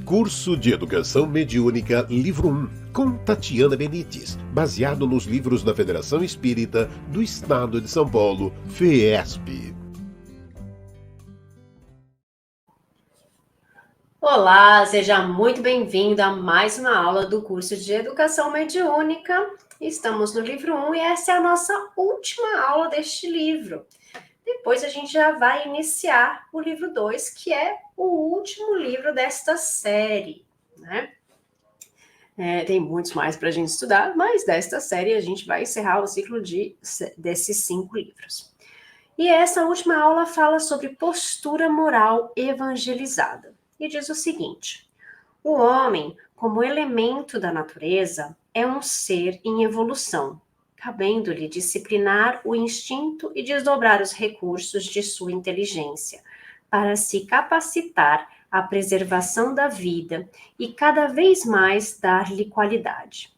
Curso de Educação Mediúnica, Livro 1, com Tatiana Benites, baseado nos livros da Federação Espírita do Estado de São Paulo, FEESP. Olá, seja muito bem-vindo a mais uma aula do curso de Educação Mediúnica. Estamos no livro 1 e essa é a nossa última aula deste livro. Depois a gente já vai iniciar o livro 2, que é o último livro desta série, né? Tem muitos mais para a gente estudar, mas desta série a gente vai encerrar o ciclo desses 5 livros. E essa última aula fala sobre postura moral evangelizada. E diz o seguinte: o homem, como elemento da natureza, é um ser em evolução, cabendo-lhe disciplinar o instinto e desdobrar os recursos de sua inteligência, para se capacitar à preservação da vida e cada vez mais dar-lhe qualidade.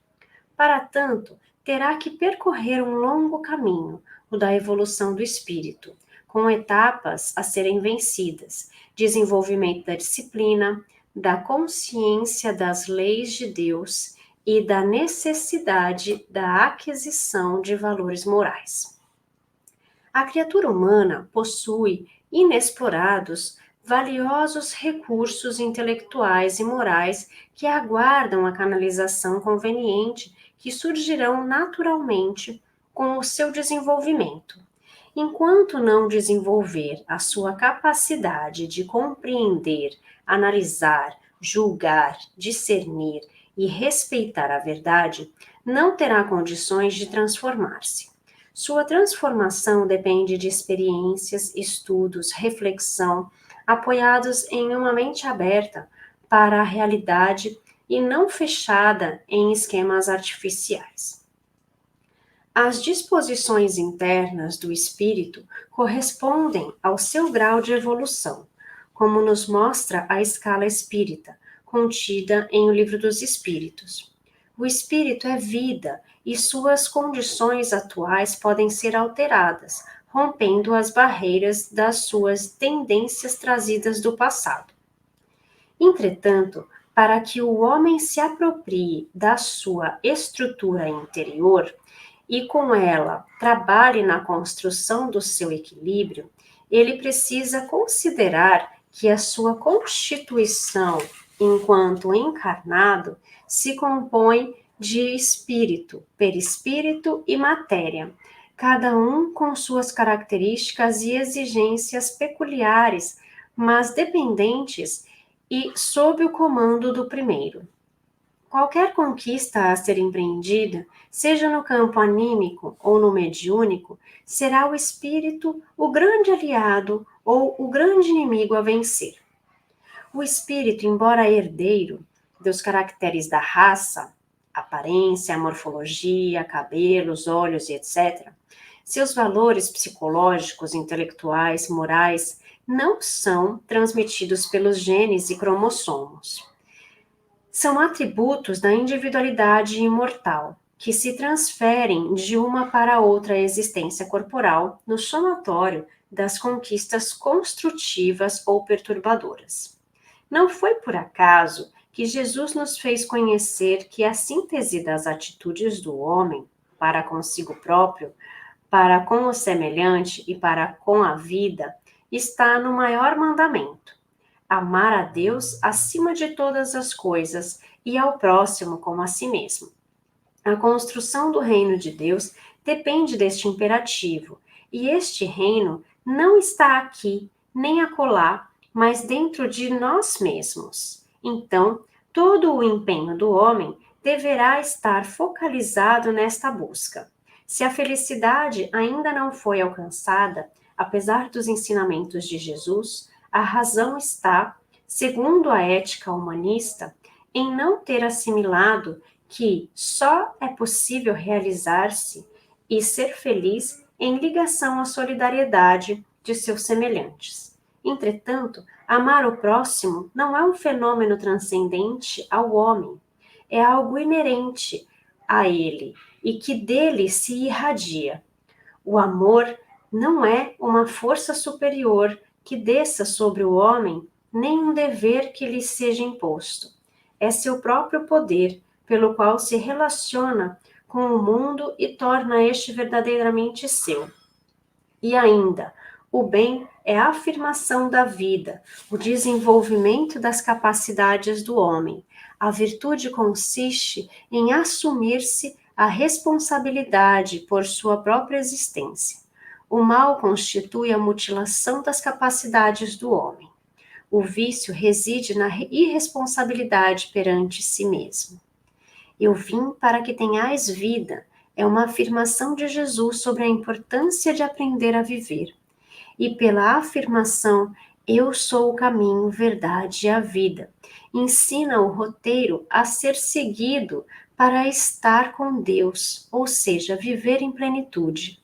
Para tanto, terá que percorrer um longo caminho, o da evolução do espírito, com etapas a serem vencidas, desenvolvimento da disciplina, da consciência das leis de Deus e da necessidade da aquisição de valores morais. A criatura humana possui, inexplorados, valiosos recursos intelectuais e morais que aguardam a canalização conveniente que surgirão naturalmente com o seu desenvolvimento. Enquanto não desenvolver a sua capacidade de compreender, analisar, julgar, discernir e respeitar a verdade, não terá condições de transformar-se. Sua transformação depende de experiências, estudos, reflexão, apoiados em uma mente aberta para a realidade e não fechada em esquemas artificiais. As disposições internas do espírito correspondem ao seu grau de evolução, como nos mostra a escala espírita, contida em O Livro dos Espíritos. O espírito é vida e suas condições atuais podem ser alteradas, rompendo as barreiras das suas tendências trazidas do passado. Entretanto, para que o homem se aproprie da sua estrutura interior, e com ela trabalhe na construção do seu equilíbrio, ele precisa considerar que a sua constituição, enquanto encarnado, se compõe de espírito, perispírito e matéria, cada um com suas características e exigências peculiares, mas dependentes e sob o comando do primeiro. Qualquer conquista a ser empreendida, seja no campo anímico ou no mediúnico, será o espírito o grande aliado ou o grande inimigo a vencer. O espírito, embora herdeiro dos caracteres da raça, aparência, morfologia, cabelos, olhos e etc., seus valores psicológicos, intelectuais, morais, não são transmitidos pelos genes e cromossomos. São atributos da individualidade imortal, que se transferem de uma para outra existência corporal no somatório das conquistas construtivas ou perturbadoras. Não foi por acaso que Jesus nos fez conhecer que a síntese das atitudes do homem para consigo próprio, para com o semelhante e para com a vida está no maior mandamento: amar a Deus acima de todas as coisas e ao próximo como a si mesmo. A construção do reino de Deus depende deste imperativo, e este reino não está aqui nem acolá, mas dentro de nós mesmos. Então, todo o empenho do homem deverá estar focalizado nesta busca. Se a felicidade ainda não foi alcançada, apesar dos ensinamentos de Jesus, a razão está, segundo a ética humanista, em não ter assimilado que só é possível realizar-se e ser feliz em ligação à solidariedade de seus semelhantes. Entretanto, amar o próximo não é um fenômeno transcendente ao homem, é algo inerente a ele e que dele se irradia. O amor não é uma força superior que desça sobre o homem nem um dever que lhe seja imposto. É seu próprio poder, pelo qual se relaciona com o mundo e torna este verdadeiramente seu. E ainda, o bem é a afirmação da vida, o desenvolvimento das capacidades do homem. A virtude consiste em assumir-se a responsabilidade por sua própria existência. O mal constitui a mutilação das capacidades do homem. O vício reside na irresponsabilidade perante si mesmo. Eu vim para que tenhais vida. É uma afirmação de Jesus sobre a importância de aprender a viver. E pela afirmação, eu sou o caminho, verdade e a vida, ensina o roteiro a ser seguido para estar com Deus, ou seja, viver em plenitude.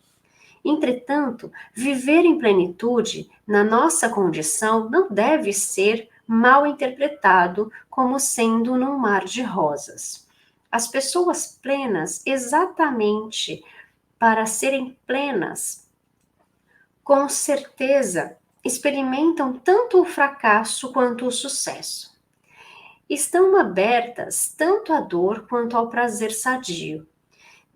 Entretanto, viver em plenitude, na nossa condição, não deve ser mal interpretado como sendo num mar de rosas. As pessoas plenas, exatamente para serem plenas, com certeza, experimentam tanto o fracasso quanto o sucesso. Estão abertas tanto à dor quanto ao prazer sadio.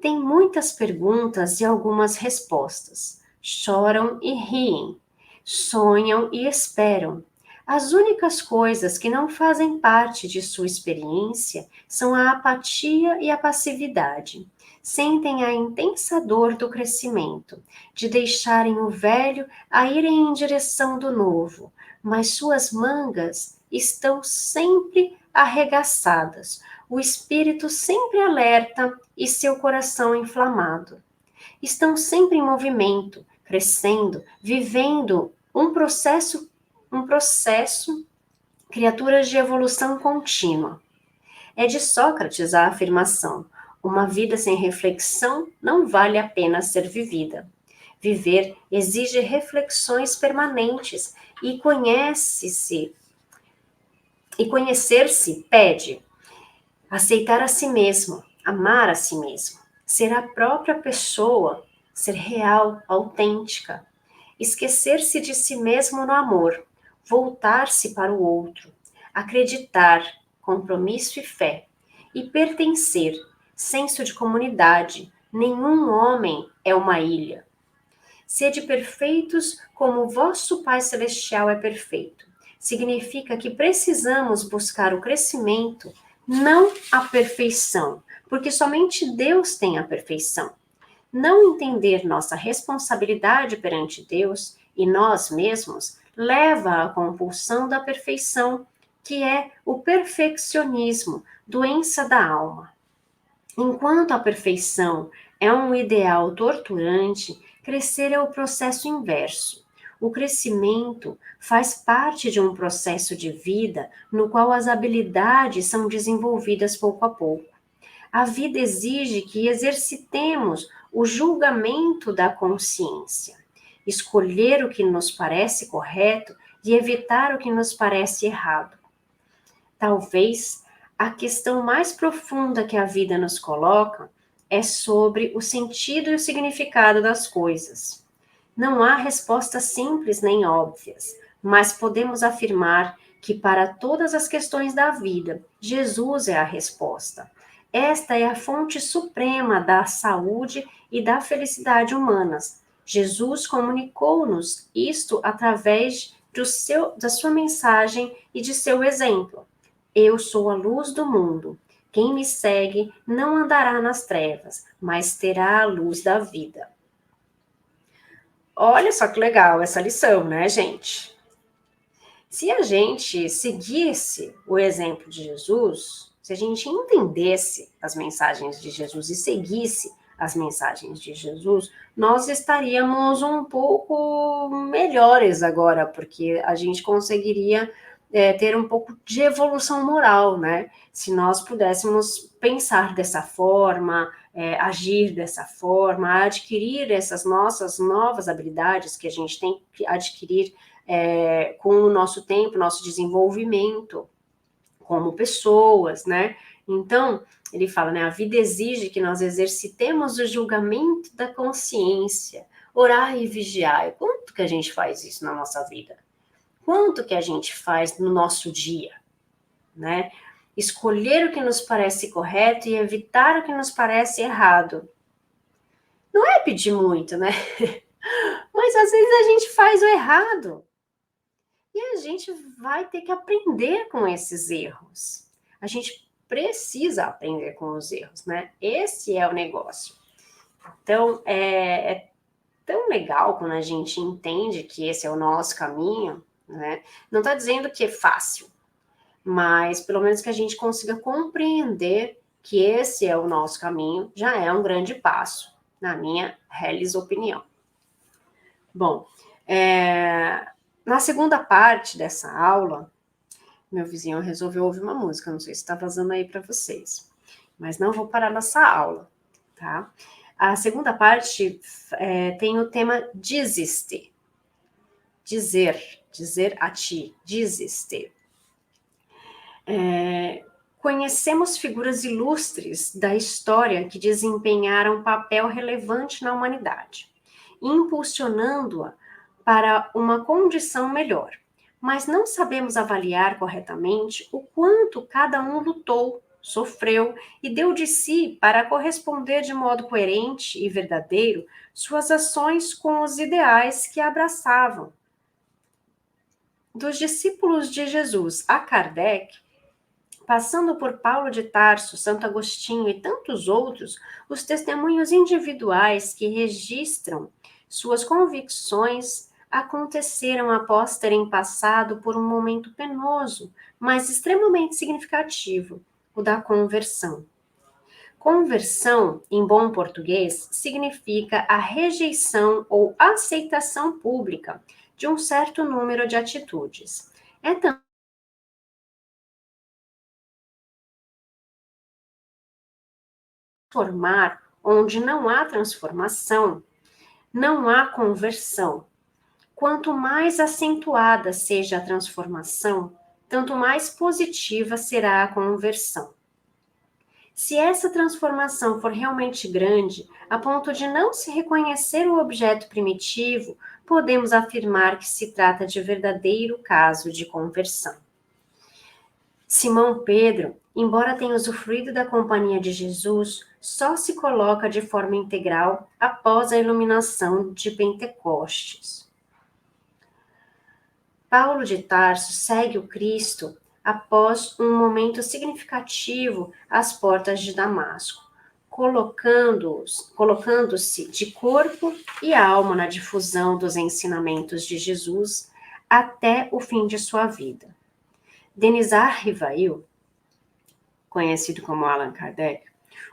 Têm muitas perguntas e algumas respostas. Choram e riem. Sonham e esperam. As únicas coisas que não fazem parte de sua experiência são a apatia e a passividade. Sentem a intensa dor do crescimento, de deixarem o velho a irem em direção do novo, mas suas mangas estão sempre arregaçadas, o espírito sempre alerta e seu coração inflamado. Estão sempre em movimento, crescendo, vivendo um processo, criaturas de evolução contínua. É de Sócrates a afirmação: uma vida sem reflexão não vale a pena ser vivida. Viver exige reflexões permanentes e conhecer-se pede aceitar a si mesmo, amar a si mesmo, ser a própria pessoa, ser real, autêntica, esquecer-se de si mesmo no amor, voltar-se para o outro, acreditar, compromisso e fé, e pertencer, senso de comunidade. Nenhum homem é uma ilha. Sede perfeitos como vosso Pai Celestial é perfeito. Significa que precisamos buscar o crescimento, não a perfeição, porque somente Deus tem a perfeição. Não entender nossa responsabilidade perante Deus e nós mesmos leva à compulsão da perfeição, que é o perfeccionismo, doença da alma. Enquanto a perfeição é um ideal torturante, crescer é o processo inverso. O crescimento faz parte de um processo de vida no qual as habilidades são desenvolvidas pouco a pouco. A vida exige que exercitemos o julgamento da consciência, escolher o que nos parece correto e evitar o que nos parece errado. Talvez a questão mais profunda que a vida nos coloca é sobre o sentido e o significado das coisas. Não há respostas simples nem óbvias, mas podemos afirmar que para todas as questões da vida, Jesus é a resposta. Esta é a fonte suprema da saúde e da felicidade humanas. Jesus comunicou-nos isto através da sua mensagem e de seu exemplo. Eu sou a luz do mundo. Quem me segue não andará nas trevas, mas terá a luz da vida. Olha só que legal essa lição, né, gente? Se a gente seguisse o exemplo de Jesus, se a gente entendesse as mensagens de Jesus e seguisse as mensagens de Jesus, nós estaríamos um pouco melhores agora, porque a gente conseguiria ter um pouco de evolução moral, né? Se nós pudéssemos pensar dessa forma, agir dessa forma, adquirir essas nossas novas habilidades que a gente tem que adquirir com o nosso tempo, nosso desenvolvimento como pessoas, né? Então, ele fala, né? A vida exige que nós exercitemos o julgamento da consciência, orar e vigiar. Quanto que a gente faz isso na nossa vida? quanto que a gente faz no nosso dia, né? Escolher o que nos parece correto e evitar o que nos parece errado. Não é pedir muito, né? Mas às vezes a gente faz o errado. E a gente vai ter que aprender com esses erros. A gente precisa aprender com os erros, né? Esse é o negócio. Então, é tão legal quando a gente entende que esse é o nosso caminho, né? Não está dizendo que é fácil, mas pelo menos que a gente consiga compreender que esse é o nosso caminho, já é um grande passo, na minha reles opinião. Bom, na segunda parte dessa aula, meu vizinho resolveu ouvir uma música, não sei se está vazando aí para vocês, mas não vou parar nessa aula, tá? A segunda parte tem o tema desiste. Dizer a ti, desiste. Conhecemos figuras ilustres da história que desempenharam um papel relevante na humanidade, impulsionando-a para uma condição melhor, mas não sabemos avaliar corretamente o quanto cada um lutou, sofreu e deu de si para corresponder de modo coerente e verdadeiro suas ações com os ideais que abraçavam. Dos discípulos de Jesus a Kardec, passando por Paulo de Tarso, Santo Agostinho e tantos outros, os testemunhos individuais que registram suas convicções aconteceram após terem passado por um momento penoso, mas extremamente significativo, o da conversão. Conversão, em bom português, significa a rejeição ou aceitação pública de um certo número de atitudes. É também transformar onde não há transformação, não há conversão. Quanto mais acentuada seja a transformação, tanto mais positiva será a conversão. Se essa transformação for realmente grande, a ponto de não se reconhecer o objeto primitivo, podemos afirmar que se trata de verdadeiro caso de conversão. Simão Pedro, embora tenha usufruído da companhia de Jesus, só se coloca de forma integral após a iluminação de Pentecostes. Paulo de Tarso segue o Cristo após um momento significativo às portas de Damasco, colocando-se de corpo e alma na difusão dos ensinamentos de Jesus até o fim de sua vida. Denizar Rivail, conhecido como Allan Kardec,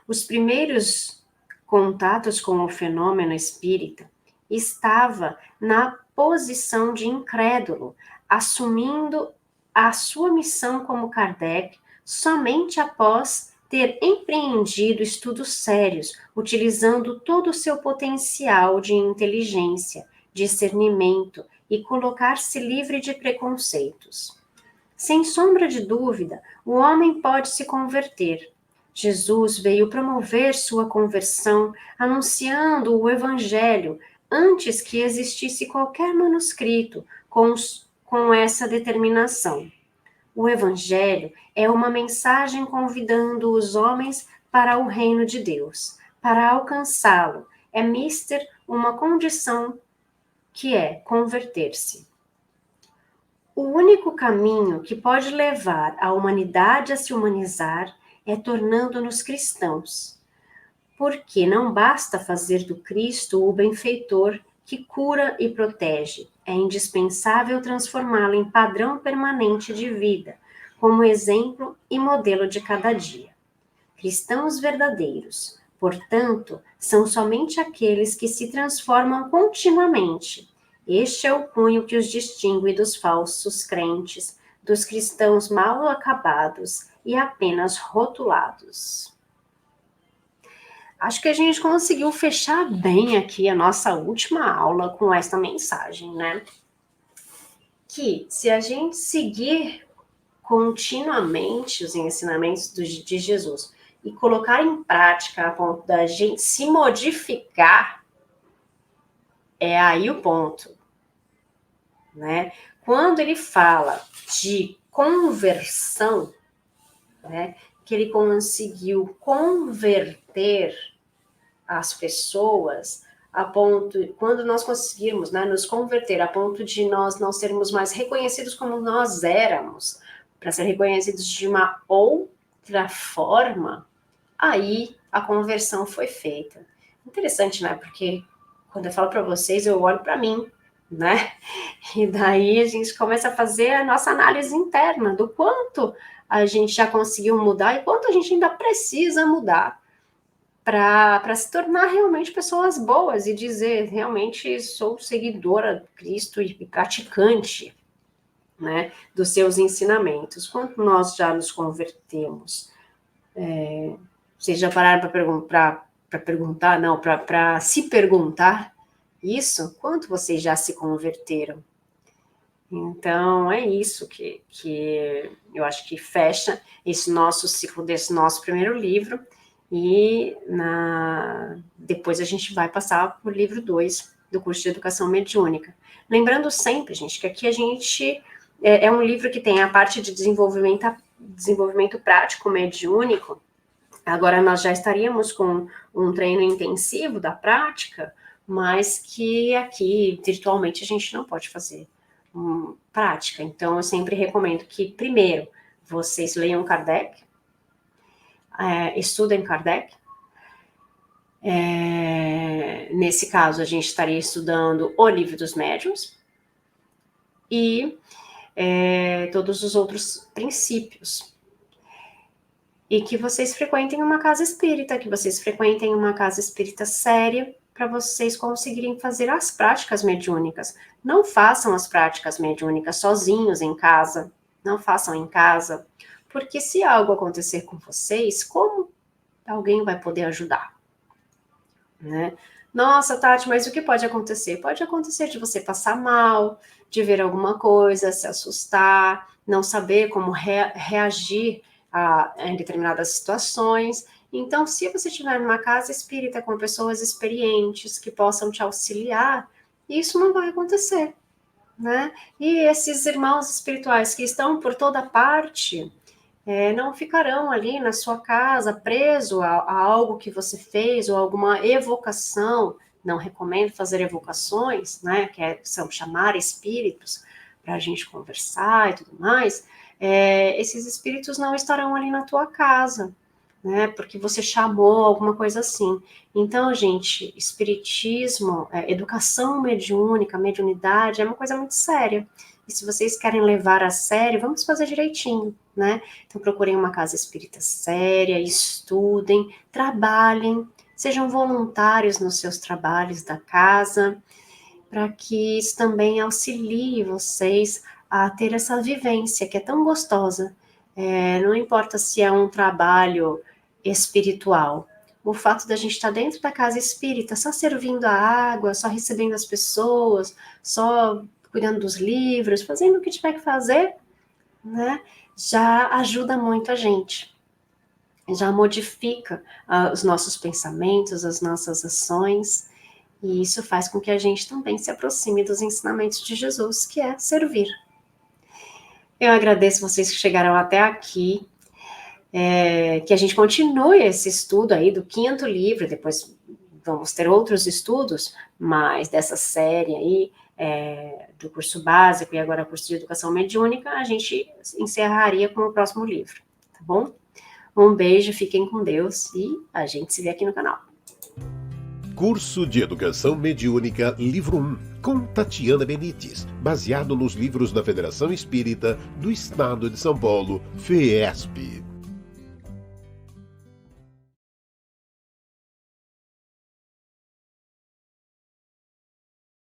os primeiros contatos com o fenômeno espírita estava na posição de incrédulo, assumindo a sua missão como Kardec somente após ter empreendido estudos sérios, utilizando todo o seu potencial de inteligência, discernimento e colocar-se livre de preconceitos. Sem sombra de dúvida, o homem pode se converter. Jesus veio promover sua conversão, anunciando o Evangelho antes que existisse qualquer manuscrito com essa determinação. O Evangelho é uma mensagem convidando os homens para o reino de Deus. Para alcançá-lo, é mister uma condição que é converter-se. O único caminho que pode levar a humanidade a se humanizar é tornando-nos cristãos, porque não basta fazer do Cristo o benfeitor que cura e protege, é indispensável transformá-lo em padrão permanente de vida, como exemplo e modelo de cada dia. Cristãos verdadeiros, portanto, são somente aqueles que se transformam continuamente. Este é o cunho que os distingue dos falsos crentes, dos cristãos mal acabados e apenas rotulados. Acho que a gente conseguiu fechar bem aqui a nossa última aula com esta mensagem, né? Que se a gente seguir continuamente os ensinamentos de Jesus e colocar em prática a ponto da gente se modificar, é aí o ponto, né? quando ele fala de conversão, né, que ele conseguiu converter as pessoas a ponto, quando nós conseguirmos, né, nos converter a ponto de nós não sermos mais reconhecidos como nós éramos, para ser reconhecidos de uma outra forma, aí a conversão foi feita. Interessante, né? Porque quando eu falo para vocês, eu olho para mim, né? E daí a gente começa a fazer a nossa análise interna do quanto a gente já conseguiu mudar e quanto a gente ainda precisa mudar para se tornar realmente pessoas boas e dizer, realmente sou seguidora de Cristo e praticante, né, dos seus ensinamentos. Quando nós já nos convertemos, vocês já pararam para se perguntar isso? Quanto vocês já se converteram? Então, é isso que eu acho que fecha esse nosso ciclo desse nosso primeiro livro, e depois a gente vai passar para o livro 2 do curso de Educação Mediúnica. Lembrando sempre, gente, que aqui a gente é um livro que tem a parte de desenvolvimento prático mediúnico. Agora nós já estaríamos com um treino intensivo da prática, mas que aqui virtualmente a gente não pode fazer prática. Então eu sempre recomendo que primeiro vocês leiam Kardec, estudem Kardec. Nesse caso a gente estaria estudando o Livro dos Médiuns e todos os outros princípios. E que vocês frequentem uma casa espírita, que vocês frequentem uma casa espírita séria, para vocês conseguirem fazer as práticas mediúnicas. Não façam as práticas mediúnicas sozinhos em casa, não façam em casa, porque se algo acontecer com vocês, como alguém vai poder ajudar? Né? Nossa, Tati, mas o que pode acontecer? Pode acontecer de você passar mal, de ver alguma coisa, se assustar, não saber como reagir em determinadas situações. Então, se você estiver numa casa espírita com pessoas experientes que possam te auxiliar, isso não vai acontecer, né? E esses irmãos espirituais que estão por toda parte, não ficarão ali na sua casa preso a algo que você fez ou alguma evocação. Não recomendo fazer evocações, né? Que são chamar espíritos para a gente conversar e tudo mais. Esses espíritos não estarão ali na tua casa, né? Porque você chamou alguma coisa assim. Então, gente, espiritismo, educação mediúnica, mediunidade é uma coisa muito séria. E se vocês querem levar a sério, vamos fazer direitinho, né? Então procurem uma casa espírita séria, estudem, trabalhem, sejam voluntários nos seus trabalhos da casa, para que isso também auxilie vocês a ter essa vivência que é tão gostosa. Não importa se é um trabalho espiritual, o fato da gente estar dentro da casa espírita, só servindo a água, só recebendo as pessoas, só cuidando dos livros, fazendo o que tiver que fazer, né, já ajuda muito a gente, já modifica os nossos pensamentos, as nossas ações, e isso faz com que a gente também se aproxime dos ensinamentos de Jesus, que é servir. Eu agradeço vocês que chegaram até aqui, que a gente continue esse estudo aí do 5º livro, depois vamos ter outros estudos, mas dessa série aí, do curso básico e agora curso de educação mediúnica, a gente encerraria com o próximo livro, tá bom? Um beijo, fiquem com Deus e a gente se vê aqui no canal. Curso de Educação Mediúnica, livro 1, com Tatiana Benites, baseado nos livros da Federação Espírita do Estado de São Paulo, FEESP.